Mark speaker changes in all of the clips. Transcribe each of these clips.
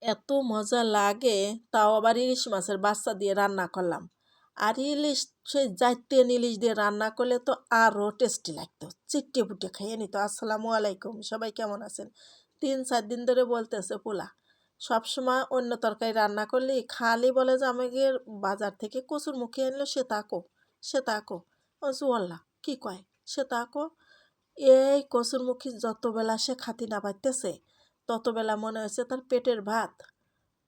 Speaker 1: এত মজা লাগে, তাও আবার ইলিশ মাছের বাচ্চা দিয়ে রান্না করলাম। আর ইলিশ, সেই জাইতেন ইলিশ দিয়ে রান্না করলে তো আরও টেস্টি লাগতো, চিট্টে পুটে খেয়ে নিত। আসসালামু আলাইকুম, সবাই কেমন আছেন? 3-4 দিন ধরে বলতেছে পোলা সবসময় অন্য তরকারি রান্না করলে খালি বলে যে আমাকে বাজার থেকে কচুর মুখে আনলো সে তাকো, সে তাকো। ও জুয়াল্লা কি কয়, সে তাকো। এই কচুরমুখী যতবেলা সে খাতি না পাইতেছে, ততবেলা মনে হচ্ছে তার পেটের ভাত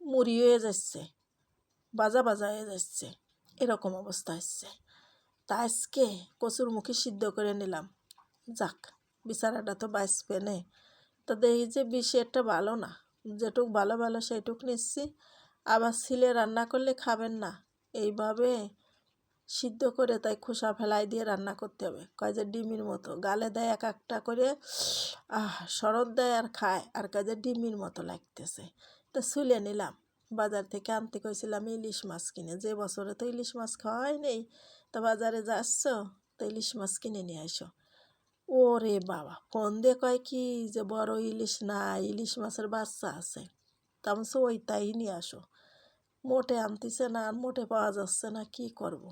Speaker 1: মুড়ি হয়ে যাচ্ছে, বাজা বাজা হয়ে যাচ্ছে, এরকম অবস্থা হচ্ছে। তা আজকে কচুরমুখী সিদ্ধ করে নিলাম। যাক, বিচারাটা তো বাঁচবে নে। তা দেখি যে বেশি একটা ভালো না, যেটুক ভালো ভালো সেইটুক নিচ্ছি। আবার ছিলে রান্না করলে খাবেন না, এইভাবে সিদ্ধ করে তাই খোসা ফেলাই দিয়ে রান্না করতে হবে। কয় যে ডিমের মতো গালে দেয় এক একটা করে, শরৎ দেয় আর খায়, আর কয় যে ডিমের মতো লাগতেছে। তা ছুলে নিলাম। বাজার থেকে আনতে কইছিলাম ইলিশ মাছ কিনে, যে বছরে তো ইলিশ মাছ খাওয়াই নেই। তা বাজারে যাচ্ছ, তো ইলিশ মাছ কিনে নিয়ে আসো। ওরে বাবা, ফোন দিয়ে কয় কি যে বড় ইলিশ না, ইলিশ মাছের বাচ্চা আছে। তা আমি বলছি ওইটাই নিয়ে আসো। মোটে আনতেছে না, আর মোটে পাওয়া যাচ্ছে না, কি করব।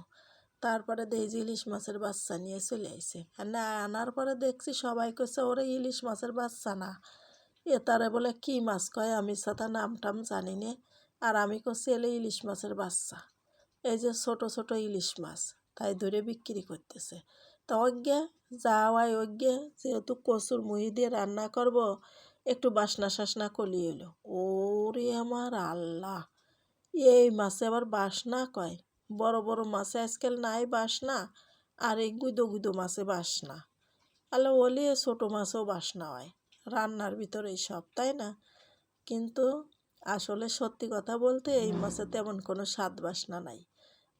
Speaker 1: তারপরে দেখি যে ইলিশ মাছের বাচ্চা নিয়ে চলে আইছে। আর না আনার পরে দেখছি সবাই কইছে ওরে ইলিশ মাছের বাচ্চা না, এ তারে বলে কি মাছ কয়, আমি সাথে নাম টাম জানি নে। আর আমি করছি এলে ইলিশ মাছের বাচ্চা, এই যে ছোট ছোট ইলিশ মাছ, তাই ধরে বিক্রি করতেছে। তো অজ্ঞে যাওয়াই অজ্ঞে, যেহেতু কচুর মুহি দিয়ে রান্না করব, একটু বাসনা শাসনা কলি এলো। ওরে আমার আল্লাহ, এই মাছে আবার বাসনা কয়! বড় বড় মাছে আজকাল নাই বাসনা, আর এই গুঁদো গুঁদো মাছে বাসনা। আলো ওলি ছোটো মাছও বাসনা হয়, রান্নার ভিতরে সব, তাই না? কিন্তু আসলে সত্যি কথা বলতে এই মাছে তেমন কোনো স্বাদ বাসনা নাই।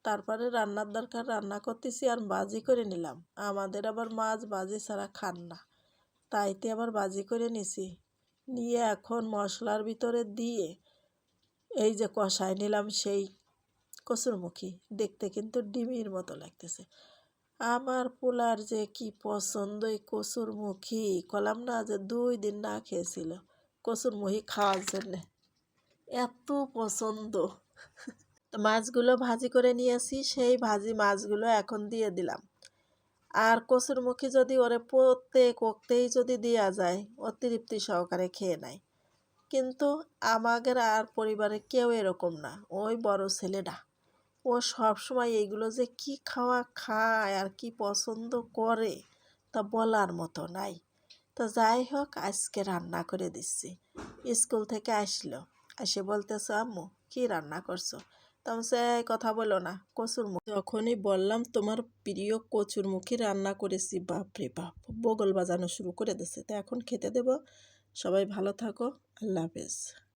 Speaker 1: তারপরে রান্নার দরকার রান্না করতেছি, আর বাজি করে নিলাম। আমাদের আবার মাছ বাজি ছাড়া খান না, তাইতে আবার বাজি করে নিছি। নিয়ে এখন মশলার ভিতরে দিয়ে এই যে কষায় নিলাম সেই কচুরমুখী। দেখতে কিন্তু ডিমের মতো লাগতেছে। আমার পোলার যে কি পছন্দ এই কচুরমুখী, কলাম না যে 2 দিন না খেয়েছিল কচুরমুখী খাওয়ার জন্যে, এত পছন্দ। তো মাছগুলো ভাজি করে নিয়েছি, সেই ভাজি মাছগুলো এখন দিয়ে দিলাম। আর কচুরমুখী যদি ওরে প্রত্যেক ওক্তেই যদি দেওয়া যায়, অতৃপ্তি সহকারে খেয়ে নেয়। কিন্তু আমাদের আর পরিবারে কেউ এরকম না, ওই বড় ছেলেটা ও সব সময় এইগুলো যে কি খাওয়া খায় আর কি পছন্দ করে, তা বলার মতো নাই। তো যাই হোক, আজকে রান্না করে দিচ্ছি। স্কুল থেকে আসলো, এসে বলতেছে আম্মু কি রান্না করছো? তখন সে কথা বলো না, কচুরমুখী। যখনই বললাম তোমার প্রিয় কচুরমুখী রান্না করেছি, বাপরে বাপ, বগল বাজানো শুরু করে দিচ্ছে। তো এখন খেতে দেব। সবাই ভালো থাকো, আল্লাহ হাফেজ।